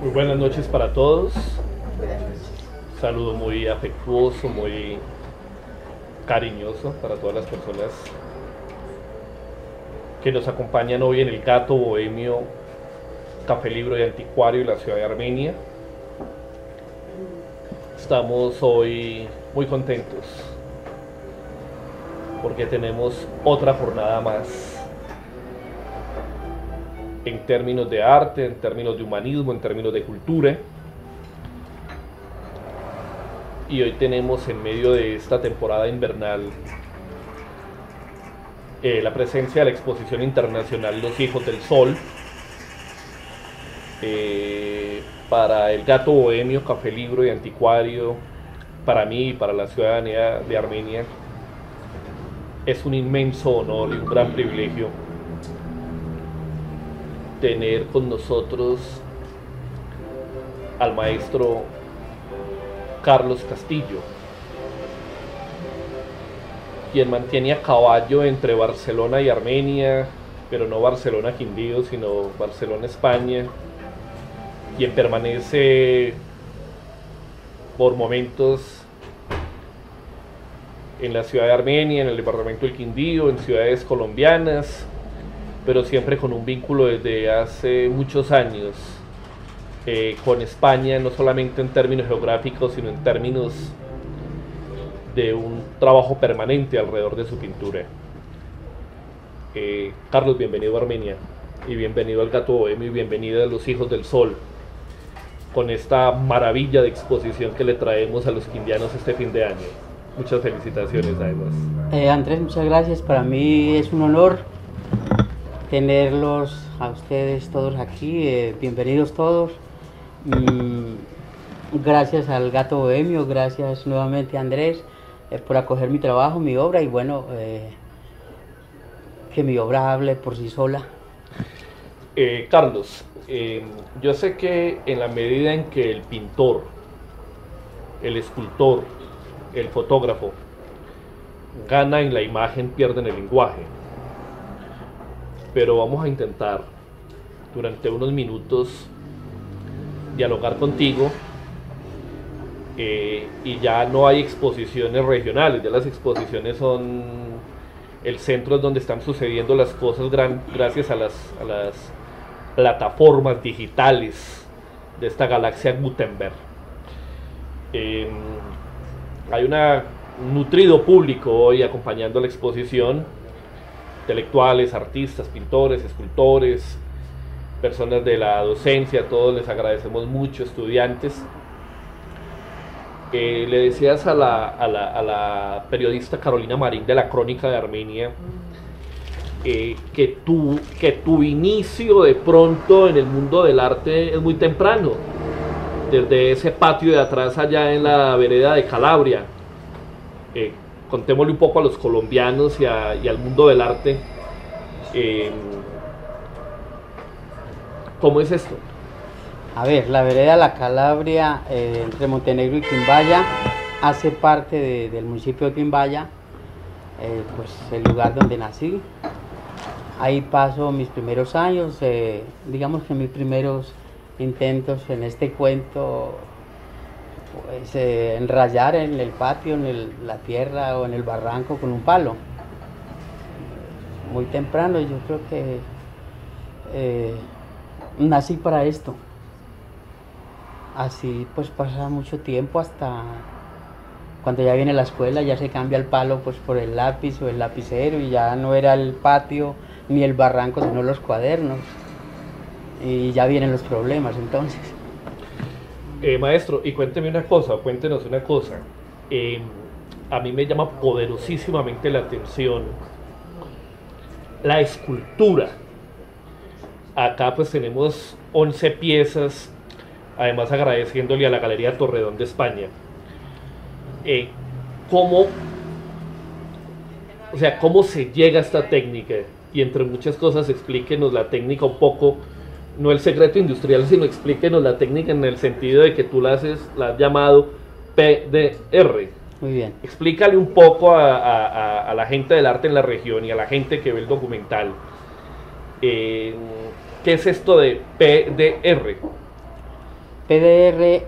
Muy buenas noches para todos. Saludo muy afectuoso, muy cariñoso para todas las personas que nos acompañan hoy en el Gato Bohemio, Café Libro y Anticuario de la ciudad de Armenia. Estamos hoy muy contentos porque tenemos otra jornada más en términos de arte, en términos de humanismo, en términos de cultura. Y hoy tenemos en medio de esta temporada invernal la presencia de la exposición internacional Los Hijos del Sol para el Gato Bohemio, Café Libro y Anticuario. Para mí y para la ciudadanía de Armenia es un inmenso honor y un gran privilegio tener con nosotros al maestro Carlos Castillo, quien mantiene a caballo entre Barcelona y Armenia, pero no Barcelona Quindío, sino Barcelona España, quien permanece por momentos en la ciudad de Armenia, en el departamento del Quindío, en ciudades colombianas, pero siempre con un vínculo desde hace muchos años con España, no solamente en términos geográficos, sino en términos de un trabajo permanente alrededor de su pintura. Carlos, bienvenido a Armenia, y bienvenido al Gato Bohemio, y bienvenido a Los Hijos del Sol, con esta maravilla de exposición que le traemos a los quindianos este fin de año. Muchas felicitaciones, además. Andrés, muchas gracias. Para mí es un honor tenerlos a ustedes todos aquí. Bienvenidos todos. Gracias al Gato Bohemio, gracias nuevamente a Andrés por acoger mi trabajo, mi obra, y bueno, que mi obra hable por sí sola. Carlos, yo sé que en la medida en que el pintor, el escultor, el fotógrafo gana en la imagen, pierde en el lenguaje. Pero vamos a intentar durante unos minutos dialogar contigo, y ya no hay exposiciones regionales, ya las exposiciones son el centro, es donde están sucediendo las cosas gracias a las plataformas digitales de esta galaxia Gutenberg. Hay un nutrido público hoy acompañando la exposición: intelectuales, artistas, pintores, escultores, personas de la docencia. A todos les agradecemos mucho, estudiantes. Le decías a la periodista Carolina Marín de la Crónica de Armenia que tu inicio de pronto en el mundo del arte es muy temprano, desde ese patio de atrás allá en la vereda de Calabria. Contémosle un poco a los colombianos y al mundo del arte. ¿Cómo es esto? A ver, la vereda La Calabria, entre Montenegro y Quimbaya, hace parte del municipio de Quimbaya, pues el lugar donde nací. Ahí paso mis primeros años, digamos que mis primeros intentos en este cuento, pues enrayar en el patio, la tierra o en el barranco con un palo. Muy temprano, yo creo que nací para esto. Así pues pasa mucho tiempo hasta cuando ya viene la escuela, ya se cambia el palo pues por el lápiz o el lapicero, y ya no era el patio ni el barranco, sino los cuadernos, y ya vienen los problemas entonces. Maestro, y cuéntenos una cosa. A mí me llama poderosísimamente la atención la escultura. Acá pues tenemos 11 piezas, además agradeciéndole a la Galería Torredón de España. ¿Cómo se llega a esta técnica? Y entre muchas cosas explíquenos la técnica un poco, no el secreto industrial, sino explíquenos la técnica en el sentido de que tú la has llamado PDR. Muy bien. Explícale un poco a la gente del arte en la región y a la gente que ve el documental, ¿qué es esto de PDR? PDR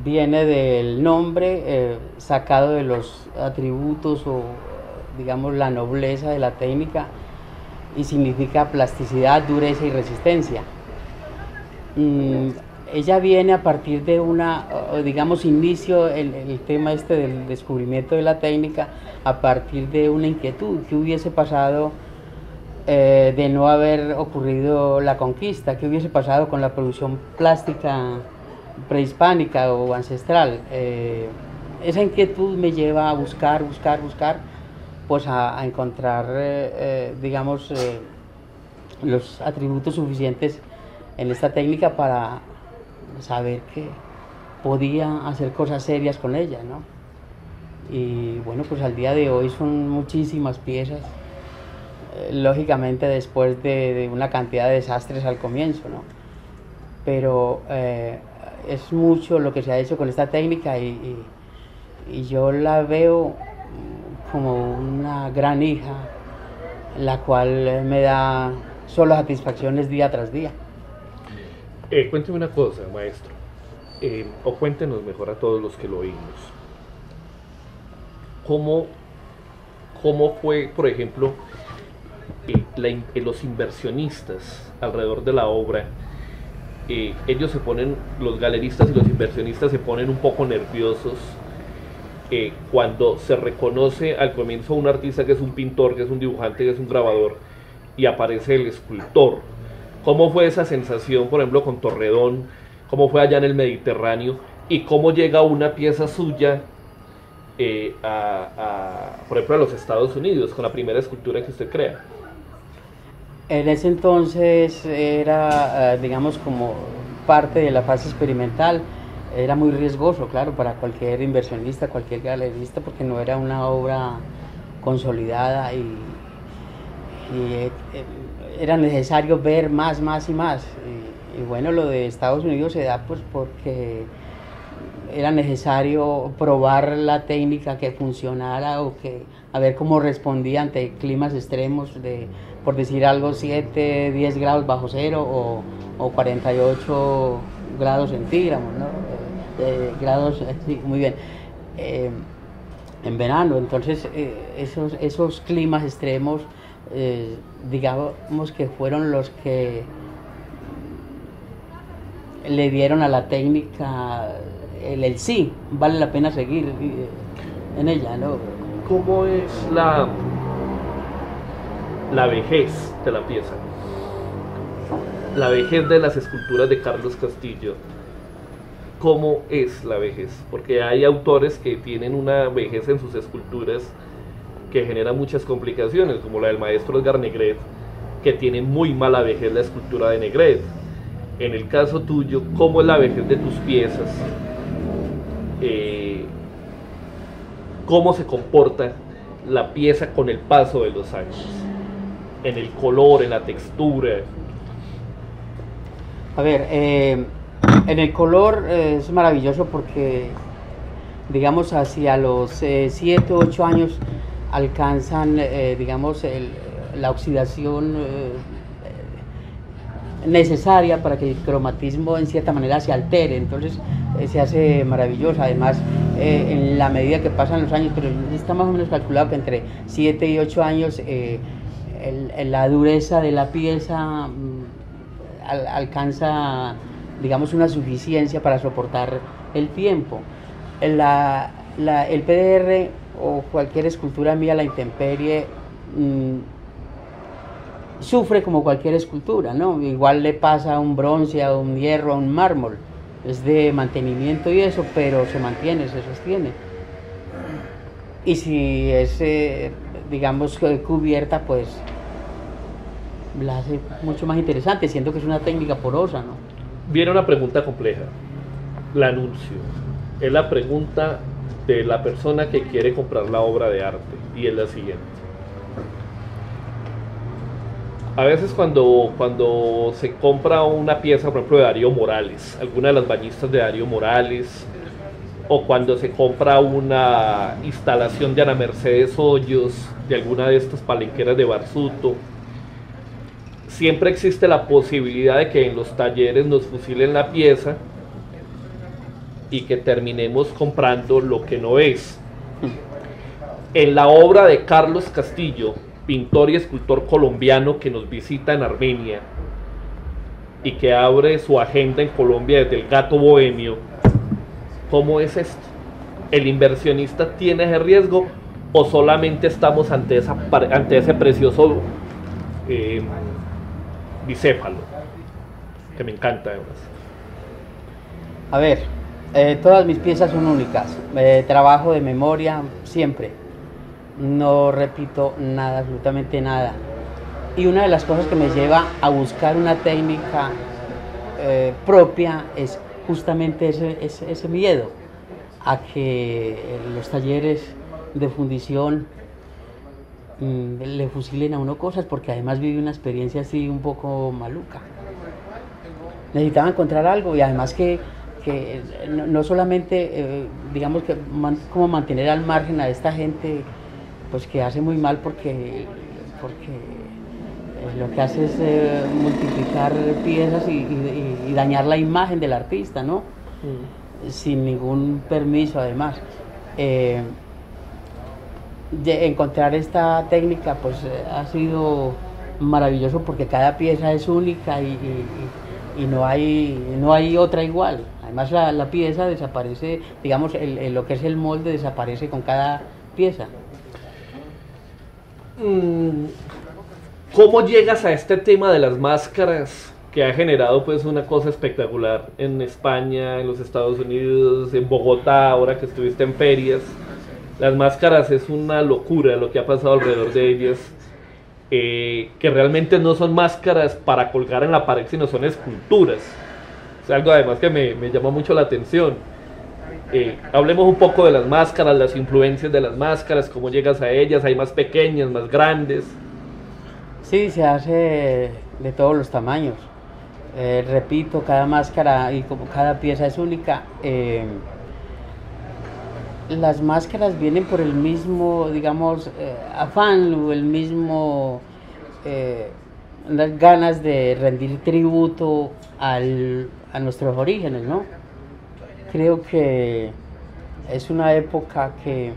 viene del nombre sacado de los atributos o digamos la nobleza de la técnica y significa plasticidad, dureza y resistencia. Ella viene a partir de digamos, inicio el tema este del descubrimiento de la técnica a partir de una inquietud que hubiese pasado de no haber ocurrido la conquista, que hubiese pasado con la producción plástica prehispánica o ancestral. Esa inquietud me lleva a buscar, pues a encontrar, digamos, los atributos suficientes en esta técnica para saber que podía hacer cosas serias con ella, ¿no? Y bueno, pues al día de hoy son muchísimas piezas, lógicamente después de una cantidad de desastres al comienzo, ¿no? Pero es mucho lo que se ha hecho con esta técnica y yo la veo como una gran hija, la cual me da solo satisfacciones día tras día. Cuénteme una cosa, maestro, o cuéntenos mejor a todos los que lo oímos. ¿Cómo fue, por ejemplo, los inversionistas alrededor de la obra? Ellos se ponen, los galeristas y los inversionistas se ponen un poco nerviosos cuando se reconoce al comienzo un artista que es un pintor, que es un dibujante, que es un grabador, y aparece el escultor. ¿Cómo fue esa sensación, por ejemplo, con Torredón? ¿Cómo fue allá en el Mediterráneo? ¿Y cómo llega una pieza suya, por ejemplo, a los Estados Unidos, con la primera escultura que usted crea? En ese entonces era, digamos, como parte de la fase experimental. Era muy riesgoso, claro, para cualquier inversionista, cualquier galerista, porque no era una obra consolidada y era necesario ver más y más. Y bueno, lo de Estados Unidos se da pues porque era necesario probar la técnica, que funcionara o que a ver cómo respondía ante climas extremos de, por decir algo, 7, 10 grados bajo cero o 48 grados centígrados, ¿no? Grados, sí, muy bien, en verano. Entonces esos climas extremos, digamos que fueron los que le dieron a la técnica el sí, vale la pena seguir en ella, ¿no? ¿Cómo es la vejez de la pieza? La vejez de las esculturas de Carlos Castillo. ¿Cómo es la vejez? Porque hay autores que tienen una vejez en sus esculturas que genera muchas complicaciones, como la del maestro Edgar Negret, que tiene muy mala vejez la escultura de Negret. En el caso tuyo, ¿cómo es la vejez de tus piezas? ¿Cómo se comporta la pieza con el paso de los años? En el color, en la textura. A ver, en el color es maravilloso porque, digamos, hacia los 7 u 8 años alcanzan, digamos, la oxidación necesaria para que el cromatismo en cierta manera se altere. Entonces se hace maravilloso. Además, en la medida que pasan los años, pero está más o menos calculado que entre 7 y 8 años la dureza de la pieza alcanza, digamos, una suficiencia para soportar el tiempo. El PDR o cualquier escultura mía a la intemperie sufre como cualquier escultura, ¿no? Igual le pasa a un bronce, a un hierro, a un mármol. Es de mantenimiento y eso, pero se mantiene, se sostiene. Y si es, digamos, cubierta, pues la hace mucho más interesante, siendo que es una técnica porosa, ¿no? Viene una pregunta compleja. La anuncio. Es la pregunta de la persona que quiere comprar la obra de arte, y es la siguiente. A veces cuando se compra una pieza, por ejemplo, de Darío Morales, alguna de las bañistas de Darío Morales, o cuando se compra una instalación de Ana Mercedes Hoyos, de alguna de estas palenqueras de Barsuto, siempre existe la posibilidad de que en los talleres nos fusilen la pieza y que terminemos comprando lo que no es. En la obra de Carlos Castillo, pintor y escultor colombiano que nos visita en Armenia y que abre su agenda en Colombia desde el Gato Bohemio, ¿cómo es esto? ¿El inversionista tiene ese riesgo o solamente estamos ante ese precioso bicéfalo? Que me encanta además. A ver, todas mis piezas son únicas. Trabajo de memoria siempre. No repito nada, absolutamente nada. Y una de las cosas que me lleva a buscar una técnica propia es justamente ese miedo a que los talleres de fundición le fusilen a uno cosas, porque además vive una experiencia así un poco maluca. Necesitaba encontrar algo y además que no solamente, digamos que como mantener al margen a esta gente, pues que hace muy mal porque lo que hace es multiplicar piezas y dañar la imagen del artista, ¿no? Sin ningún permiso además. De encontrar esta técnica pues ha sido maravilloso porque cada pieza es única y no hay otra igual. Además la pieza desaparece, digamos, lo que es el molde desaparece con cada pieza. ¿Cómo llegas a este tema de las máscaras que ha generado pues una cosa espectacular en España, en los Estados Unidos, en Bogotá, ahora que estuviste en ferias? Las máscaras es una locura lo que ha pasado alrededor de ellas, que realmente no son máscaras para colgar en la pared, sino son esculturas. Es algo además que me llama mucho la atención. Hablemos un poco de las máscaras, las influencias de las máscaras, cómo llegas a ellas. Hay más pequeñas, más grandes. Sí, se hace de todos los tamaños. Repito, cada máscara y como cada pieza es única. Las máscaras vienen por el mismo, digamos, afán o el mismo las ganas de rendir tributo a nuestros orígenes, ¿no? Creo que es una época que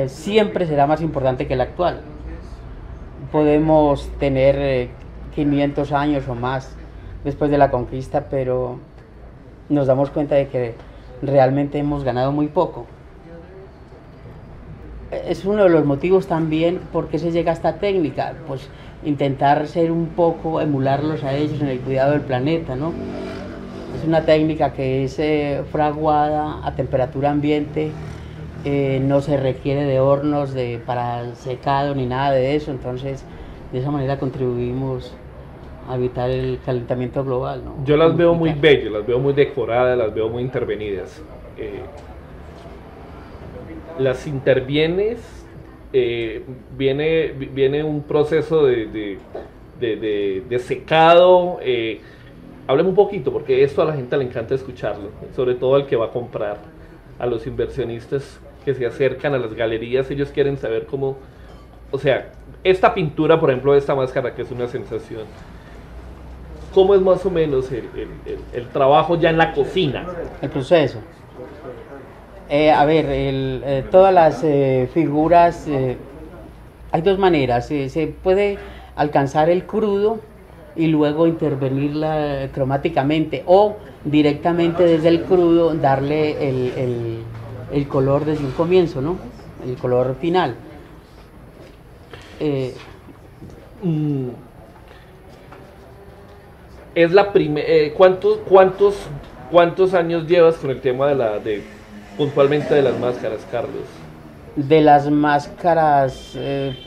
siempre será más importante que la actual. Podemos tener 500 años o más después de la conquista, pero nos damos cuenta de que realmente hemos ganado muy poco. Es uno de los motivos también por qué se llega a esta técnica, pues intentar ser un poco, emularlos a ellos en el cuidado del planeta, ¿no? Es una técnica que es fraguada a temperatura ambiente, no se requiere de hornos para el secado ni nada de eso, entonces de esa manera contribuimos a evitar el calentamiento global, ¿no? Yo las veo muy bellas, las veo muy decoradas, las veo muy intervenidas. Las intervienes, viene un proceso de secado. Hablemos un poquito, porque esto a la gente le encanta escucharlo, sobre todo al que va a comprar, a los inversionistas que se acercan a las galerías. Ellos quieren saber cómo, o sea, esta pintura, por ejemplo, de esta máscara, que es una sensación, ¿cómo es más o menos el trabajo ya en la cocina? El proceso. A ver, todas las figuras, hay dos maneras. Se puede alcanzar el crudo y luego intervenirla cromáticamente, o directamente desde el crudo darle el color desde un comienzo, ¿no? El color final. Es la ¿cuántos años llevas con el tema puntualmente de las máscaras, Carlos? De las máscaras,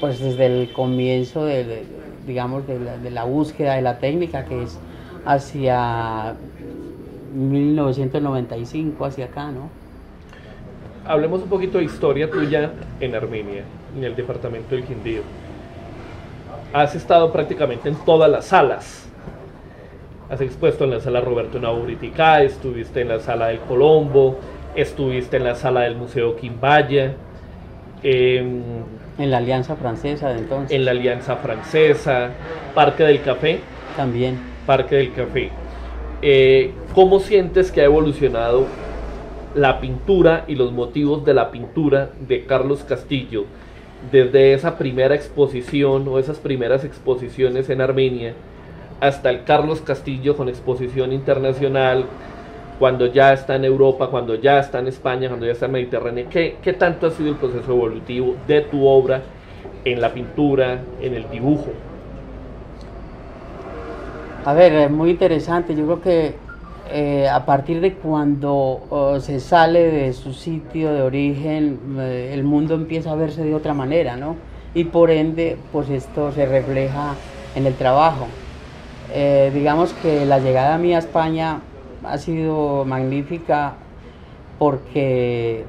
pues desde el comienzo digamos, de la búsqueda de la técnica, que es hacia 1995, hacia acá, ¿no? Hablemos un poquito de historia tuya en Armenia, en el departamento del Quindío. Has estado prácticamente en todas las salas. Has expuesto en la sala Roberto Nauritica, estuviste en la sala del Colombo, estuviste en la sala del Museo Quimbaya. En la Alianza Francesa de entonces. En la Alianza Francesa, Parque del Café. También. Parque del Café. ¿Cómo sientes que ha evolucionado la pintura y los motivos de la pintura de Carlos Castillo desde esa primera exposición o esas primeras exposiciones en Armenia hasta el Carlos Castillo con exposición internacional, cuando ya está en Europa, cuando ya está en España, cuando ya está en Mediterráneo? ¿Qué tanto ha sido el proceso evolutivo de tu obra en la pintura, en el dibujo? A ver, es muy interesante. Yo creo que a partir de cuando se sale de su sitio de origen, el mundo empieza a verse de otra manera, ¿no? Y por ende, pues esto se refleja en el trabajo. Digamos que la llegada mía a España ha sido magnífica porque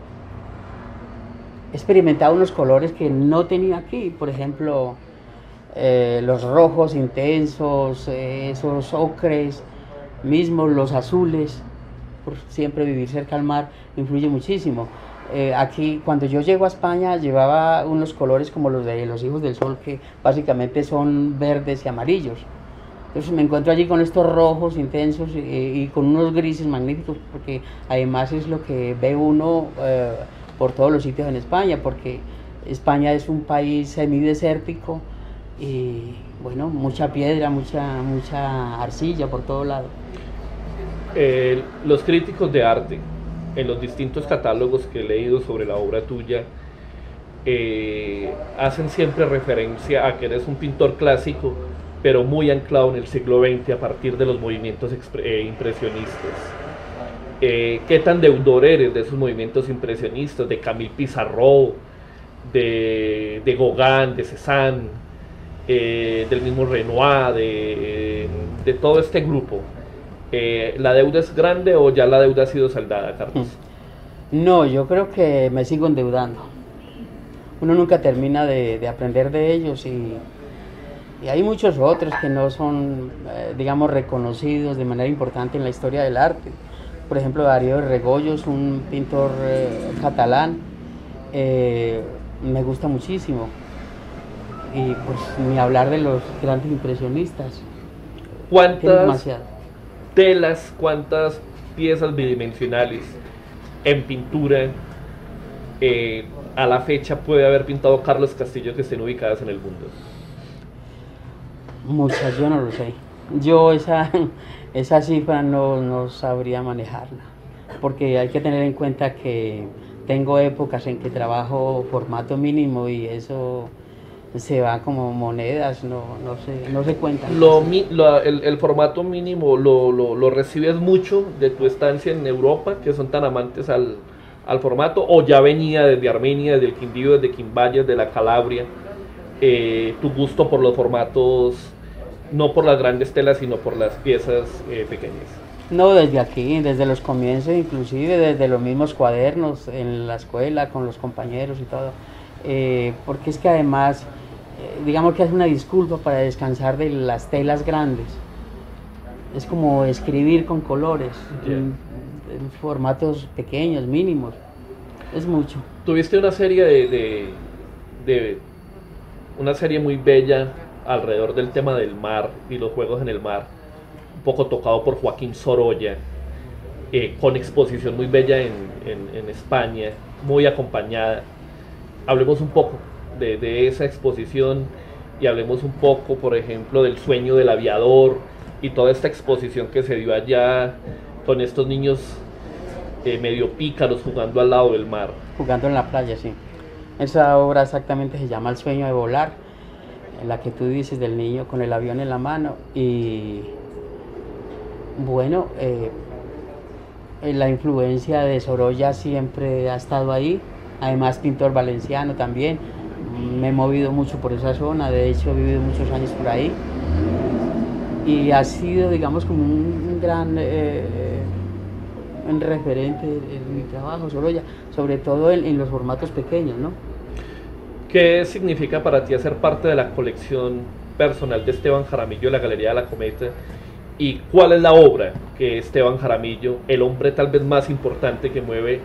he experimentado unos colores que no tenía aquí. Por ejemplo, los rojos intensos, esos ocres, mismos los azules, por siempre vivir cerca al mar, influye muchísimo. Aquí, cuando yo llego a España, llevaba unos colores como los de los Hijos del Sol, que básicamente son verdes y amarillos. Entonces me encuentro allí con estos rojos intensos y con unos grises magníficos, porque además es lo que ve uno por todos los sitios en España, porque España es un país semidesértico y bueno, mucha piedra, mucha arcilla por todo lado. Los críticos de arte, en los distintos catálogos que he leído sobre la obra tuya, hacen siempre referencia a que eres un pintor clásico, pero muy anclado en el siglo XX a partir de los movimientos impresionistas. ¿Qué tan deudor eres de esos movimientos impresionistas, de Camille Pissarro, de Gauguin, de Cézanne, del mismo Renoir, de todo este grupo? ¿La deuda es grande o ya la deuda ha sido saldada, Carlos? No, yo creo que me sigo endeudando. Uno nunca termina de aprender de ellos y hay muchos otros que no son, digamos, reconocidos de manera importante en la historia del arte. Por ejemplo, Darío de Regoyos, un pintor catalán, me gusta muchísimo. Y pues ni hablar de los grandes impresionistas. ¿Cuántas telas, cuántas piezas bidimensionales en pintura a la fecha puede haber pintado Carlos Castillo que estén ubicadas en el mundo? Muchas, yo no lo sé. Yo esa cifra no sabría manejarla, porque hay que tener en cuenta que tengo épocas en que trabajo formato mínimo y eso se va como monedas, no se cuentan. El formato mínimo lo recibes mucho de tu estancia en Europa, que son tan amantes al formato, o ya venía desde Armenia, desde el Quindío, desde Quimbaya, de la Calabria, tu gusto por los formatos, no por las grandes telas, sino por las piezas pequeñas? No, desde aquí, desde los comienzos, inclusive desde los mismos cuadernos en la escuela, con los compañeros y todo, porque es que además, digamos que es una disculpa para descansar de las telas grandes. Es como escribir con colores, en formatos pequeños, mínimos, es mucho. Tuviste una serie una serie muy bella alrededor del tema del mar y los juegos en el mar, un poco tocado por Joaquín Sorolla, con exposición muy bella en España, muy acompañada. Hablemos un poco de esa exposición y hablemos un poco, por ejemplo, del sueño del aviador y toda esta exposición que se dio allá con estos niños medio pícaros jugando al lado del mar. Jugando en la playa, sí. Esa obra exactamente se llama El sueño de volar, en la que tú dices del niño con el avión en la mano. Y bueno, la influencia de Sorolla siempre ha estado ahí, además pintor valenciano también. Me he movido mucho por esa zona, de hecho he vivido muchos años por ahí y ha sido, digamos, como un gran un referente en mi trabajo, Sorolla, sobre todo en los formatos pequeños, ¿no? ¿Qué significa para ti hacer parte de la colección personal de Esteban Jaramillo, la Galería de la Cometa? ¿Y cuál es la obra que Esteban Jaramillo, el hombre tal vez más importante que mueve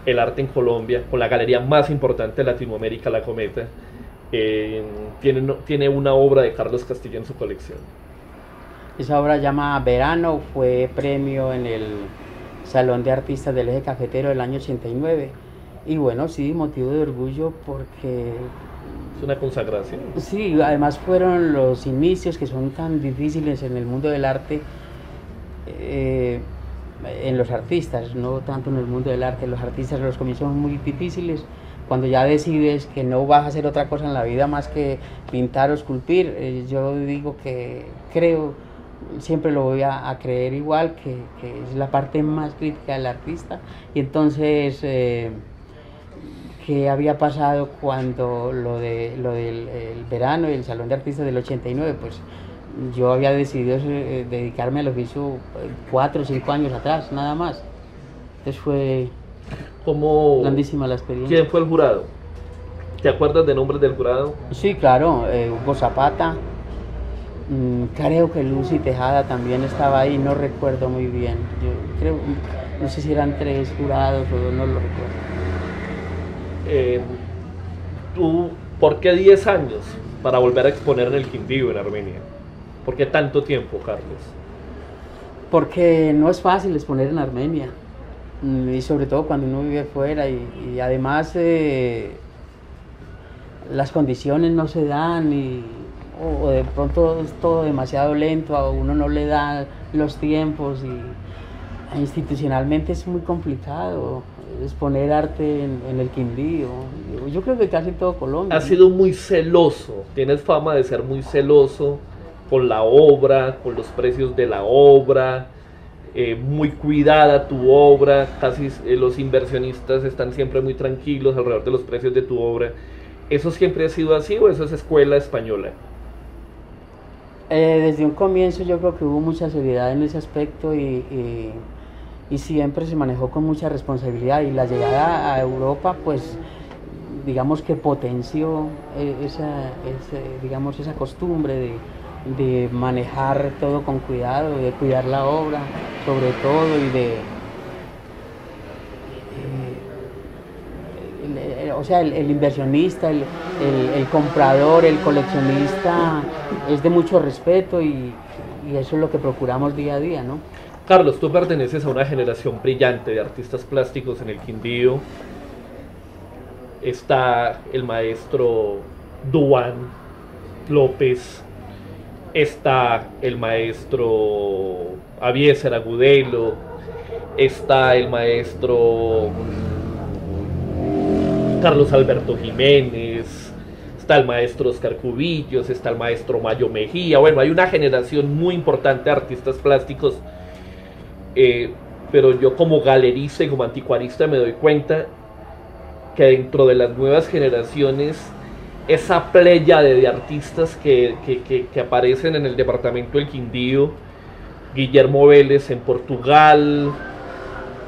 el arte en Colombia, con la galería más importante de Latinoamérica, La Cometa, tiene una obra de Carlos Castillo en su colección? Esa obra llama Verano, fue premio en el Salón de Artistas del Eje Cafetero del año 89. Y bueno, sí, motivo de orgullo porque Es una consagración. sí, además fueron los inicios que son tan difíciles en el mundo del arte, eh, en los artistas, no tanto en el mundo del arte, los artistas los comienzos son muy difíciles. Cuando ya decides que no vas a hacer otra cosa en la vida más que pintar o esculpir, yo digo que creo, siempre lo voy a creer igual, que es la parte más crítica del artista. Y entonces, ¿qué había pasado cuando lo del el verano y el Salón de Artistas del 89? Pues yo había decidido dedicarme al oficio 4 o 5 años atrás, nada más. Entonces fue ¿Cómo, grandísima la experiencia. quién fue el jurado? ¿Te acuerdas de nombres del jurado? Sí, claro, Hugo Zapata, creo que Lucy Tejada también estaba ahí, no recuerdo muy bien. Yo creo, no sé si eran 3 jurados o 2, no lo recuerdo. ¿Tú por qué 10 años para volver a exponer en el Quindío, en Armenia? ¿Por qué tanto tiempo, Carlos? Porque no es fácil exponer en Armenia, y sobre todo cuando uno vive fuera, y además las condiciones no se dan, o de pronto es todo demasiado lento, a uno no le da los tiempos, y institucionalmente es muy complicado exponer arte en el Quindío. Yo creo que casi todo Colombia. Has sido muy celoso, tienes fama de ser muy celoso con la obra, con los precios de la obra, muy cuidada tu obra, casi los inversionistas están siempre muy tranquilos alrededor de los precios de tu obra. ¿Eso siempre ha sido así o eso es escuela española? Desde un comienzo yo creo que hubo mucha seriedad en ese aspecto, y siempre se manejó con mucha responsabilidad, y la llegada a Europa pues digamos que potenció digamos, esa costumbre de manejar todo con cuidado, de cuidar la obra sobre todo, y o sea, el inversionista, el comprador, el coleccionista es de mucho respeto, y eso es lo que procuramos día a día, ¿no? Carlos, tú perteneces a una generación brillante de artistas plásticos en el Quindío. Está el maestro Duan López, está el maestro Avieser Agudelo, está el maestro Carlos Alberto Jiménez, está el maestro Oscar Cubillos, está el maestro Mayo Mejía. Bueno, hay una generación muy importante de artistas plásticos, pero yo como galerista y como anticuarista me doy cuenta que dentro de las nuevas generaciones, esa pléyade de artistas que aparecen en el departamento del Quindío, Guillermo Vélez en Portugal,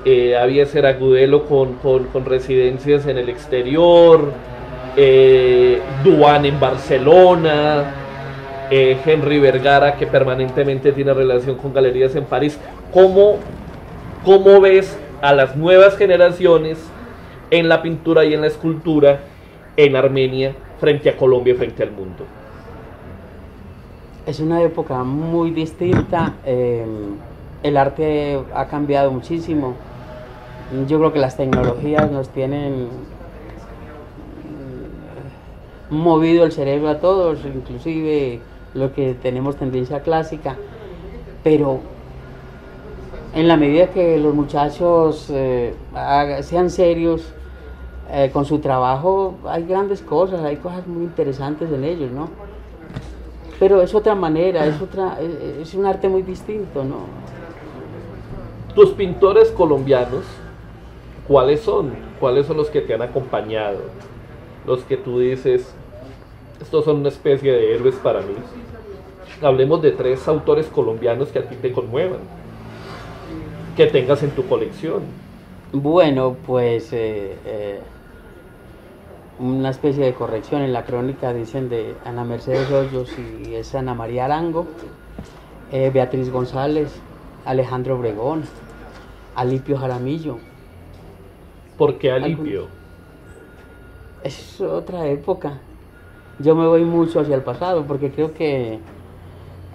Avieser Agudelo con residencias en el exterior, Duan en Barcelona, Henry Vergara, que permanentemente tiene relación con galerías en París. ¿Cómo ves a las nuevas generaciones en la pintura y en la escultura en Armenia frente a Colombia y frente al mundo? Es una época muy distinta, el arte ha cambiado muchísimo. Yo creo que las tecnologías nos tienen movido el cerebro a todos, inclusive lo que tenemos tendencia clásica, pero en la medida que los muchachos sean serios con su trabajo, hay grandes cosas, hay cosas muy interesantes en ellos, ¿no? Pero es otra manera, es un arte muy distinto, ¿no? Tus pintores colombianos, ¿cuáles son? ¿Cuáles son los que te han acompañado? Los que tú dices, estos son una especie de héroes para mí. Hablemos de 3 autores colombianos que a ti te conmuevan, que tengas en tu colección. Bueno, pues una especie de corrección en la crónica, dicen de Ana Mercedes Hoyos, y es Ana María Arango, Beatriz González, Alejandro Obregón, Alipio Jaramillo. ¿Por qué Alipio? Es otra época. Yo me voy mucho hacia el pasado porque creo que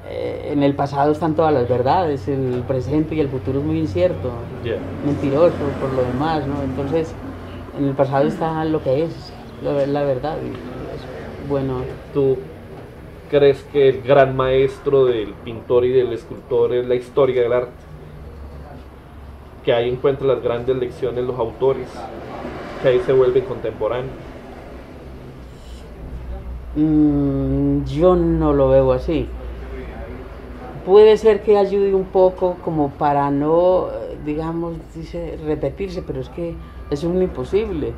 en el pasado están todas las verdades, el presente y el futuro es muy incierto, mentiroso por lo demás, ¿no? Entonces, en el pasado está lo que es, la verdad, y es bueno. ¿Tú crees que el gran maestro del pintor y del escultor es la historia del arte? Que ahí encuentran las grandes lecciones los autores, que ahí se vuelven contemporáneos. Yo no lo veo así. Puede ser que ayude un poco como para no, digamos, dice, repetirse, pero es que es un imposible,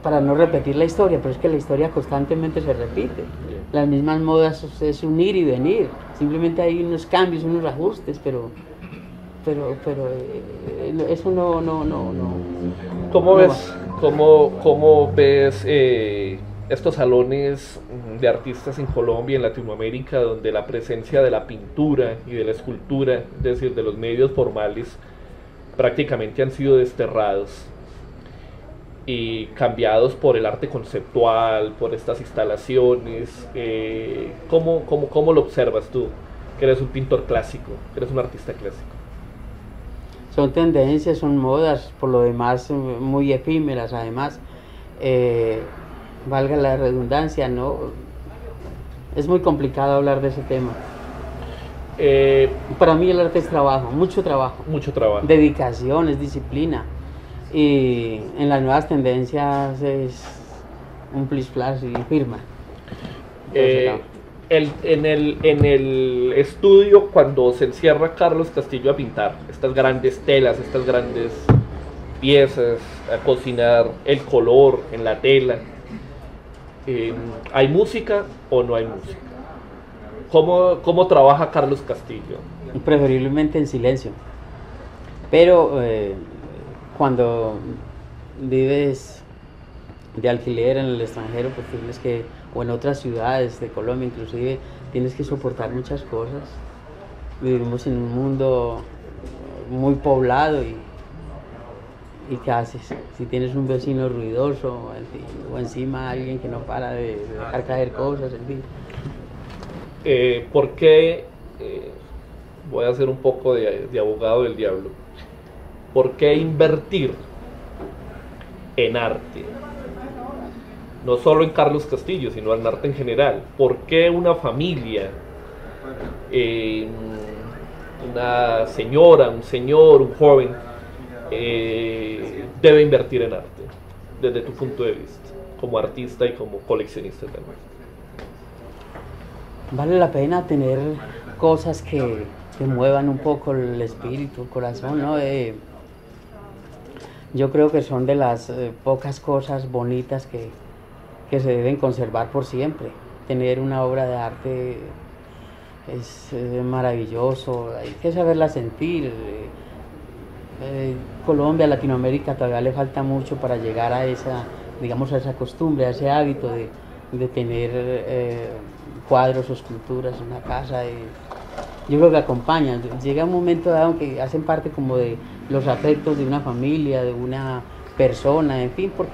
para no repetir la historia, pero es que la historia constantemente se repite. Las mismas modas es un ir y venir, simplemente hay unos cambios, unos ajustes, pero eso no. ¿Cómo ves estos salones de artistas en Colombia y en Latinoamérica, donde la presencia de la pintura y de la escultura, es decir, de los medios formales, prácticamente han sido desterrados y cambiados por el arte conceptual, por estas instalaciones? ¿Cómo lo observas tú, que eres un pintor clásico, que eres un artista clásico? Son tendencias, son modas, por lo demás muy efímeras, además, valga la redundancia, ¿no? Es muy complicado hablar de ese tema. Para mí el arte es trabajo, mucho trabajo. Mucho trabajo. Dedicación, es disciplina. Y en las nuevas tendencias es un plis-plas y firma. En el estudio, cuando se encierra Carlos Castillo a pintar estas grandes telas, estas grandes piezas, a cocinar el color en la tela, ¿hay música o no hay música? ¿Cómo trabaja Carlos Castillo? Preferiblemente en silencio, pero cuando vives de alquiler en el extranjero, pues tienes que, o en otras ciudades de Colombia inclusive, tienes que soportar muchas cosas. Vivimos en un mundo muy poblado y ¿qué haces? Si tienes un vecino ruidoso o encima alguien que no para de dejar caer cosas, en fin. ¿Por qué, voy a hacer un poco de abogado del diablo, por qué invertir en arte? No solo en Carlos Castillo, sino en arte en general. ¿Por qué una familia, una señora, un señor, un joven, debe invertir en arte, desde tu punto de vista, como artista y como coleccionista también? Vale la pena tener cosas que muevan un poco el espíritu, el corazón, ¿no? Yo creo que son de las pocas cosas bonitas que se deben conservar por siempre. Tener una obra de arte es maravilloso, hay que saberla sentir. Colombia, Latinoamérica todavía le falta mucho para llegar a esa, digamos, a esa costumbre, a ese hábito de tener cuadros o esculturas en una casa. Yo creo que acompañan, llega un momento dado que hacen parte como de los afectos de una familia, de una persona, en fin, porque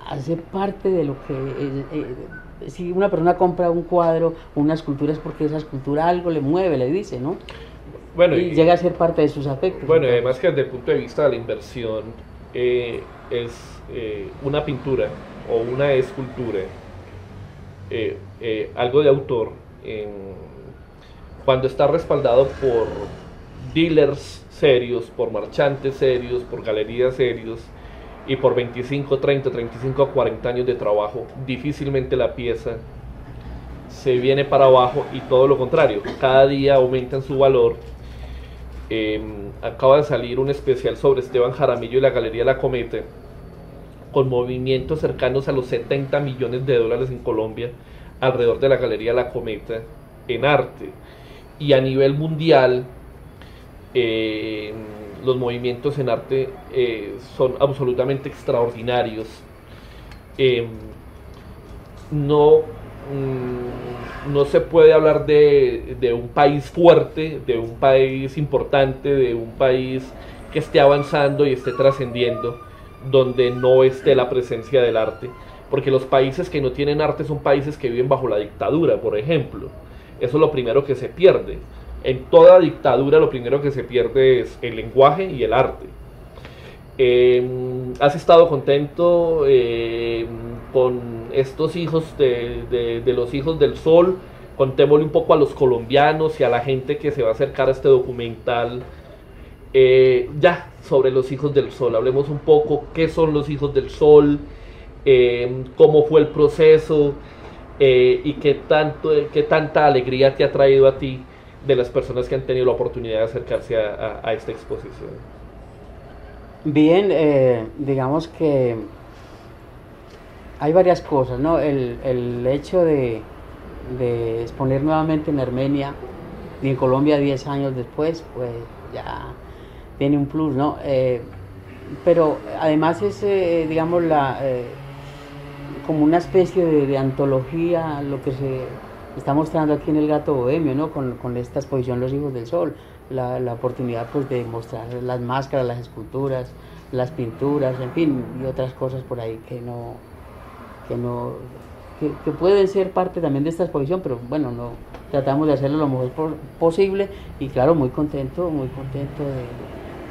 hace parte de lo que si una persona compra un cuadro o una escultura es porque esa escultura algo le mueve, le dice, ¿no? Bueno, y llega a ser parte de sus afectos. Bueno, además que desde el punto de vista de la inversión, es una pintura o una escultura, algo de autor, cuando está respaldado por dealers serios, por marchantes serios, por galerías serios, y por 25, 30, 35 a 40 años de trabajo, difícilmente la pieza se viene para abajo, y todo lo contrario, cada día aumenta en su valor. Acaba de salir un especial sobre Esteban Jaramillo y la Galería La Cometa, con movimientos cercanos a los 70 millones de dólares en Colombia, alrededor de la Galería La Cometa, en arte. Y a nivel mundial, los movimientos en arte son absolutamente extraordinarios. No se puede hablar de un país fuerte, de un país importante, de un país que esté avanzando y esté trascendiendo, donde no esté la presencia del arte. porque los países que no tienen arte son países que viven bajo la dictadura, por ejemplo. Eso es lo primero que se pierde. En toda dictadura lo primero que se pierde es el lenguaje y el arte. ¿Has estado contento con estos hijos de los hijos del sol? Contémosle un poco a los colombianos y a la gente que se va a acercar a este documental ya sobre los hijos del sol. Hablemos un poco qué son los hijos del sol, cómo fue el proceso y qué tanta alegría te ha traído a ti de las personas que han tenido la oportunidad de acercarse a esta exposición. Bien, digamos que hay varias cosas, ¿no? El hecho de exponer nuevamente en Armenia y en Colombia 10 años después, pues ya tiene un plus, ¿no? Pero además es, digamos, como una especie de antología, lo que se está mostrando aquí en El Gato Bohemio, ¿no? Con esta exposición Los Hijos del Sol, la oportunidad pues de mostrar las máscaras, las esculturas, las pinturas, en fin, y otras cosas por ahí que pueden ser parte también de esta exposición, pero bueno, no tratamos de hacerlo lo mejor posible y claro, muy contento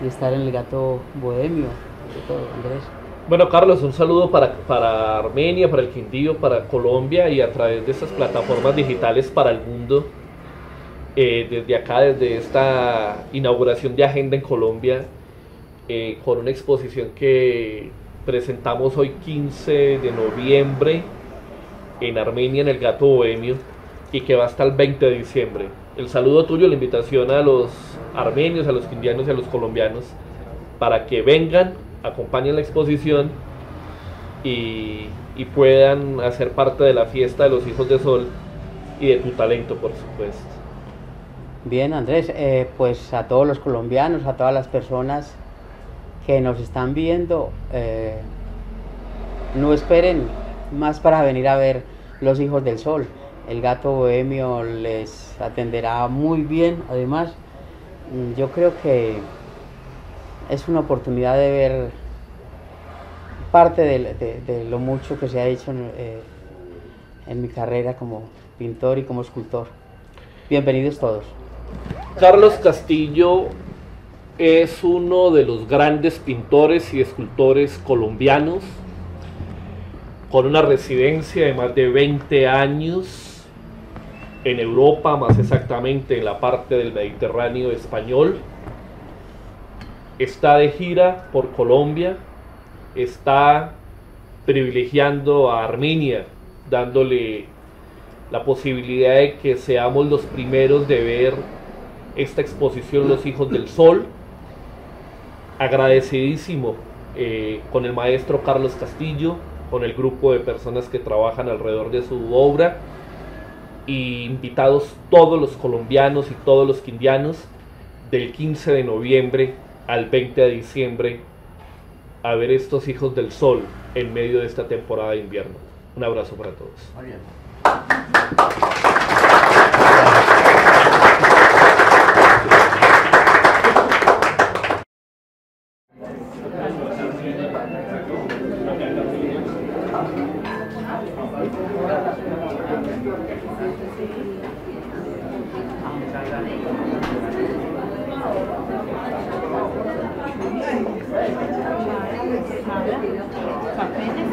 de estar en El Gato Bohemio, de todo, Andrés. Bueno, Carlos, un saludo para Armenia, para el Quindío, para Colombia y a través de estas plataformas digitales para el mundo. Desde acá, desde esta inauguración de Agenda en Colombia, con una exposición que presentamos hoy 15 de noviembre en Armenia, en El Gato Bohemio, y que va hasta el 20 de diciembre. El saludo tuyo, la invitación a los armenios, a los quindianos y a los colombianos para que vengan, acompañen la exposición y puedan hacer parte de la fiesta de los Hijos de Sol y de tu talento, por supuesto. Bien, Andrés, pues a todos los colombianos, a todas las personas que nos están viendo, no esperen más para venir a ver Los Hijos del Sol. El Gato Bohemio les atenderá muy bien. Además, yo creo que es una oportunidad de ver parte de lo mucho que se ha hecho en mi carrera como pintor y como escultor. Bienvenidos todos. Carlos Castillo es uno de los grandes pintores y escultores colombianos, con una residencia de más de 20 años en Europa, más exactamente en la parte del Mediterráneo español. Está de gira por Colombia, está privilegiando a Armenia, dándole la posibilidad de que seamos los primeros de ver esta exposición Los Hijos del Sol. Agradecidísimo con el maestro Carlos Castillo, con el grupo de personas que trabajan alrededor de su obra, y invitados todos los colombianos y todos los quindianos del 15 de noviembre al 20 de diciembre a ver estos Hijos del Sol en medio de esta temporada de invierno. Un abrazo para todos. Muy bien. Papeles.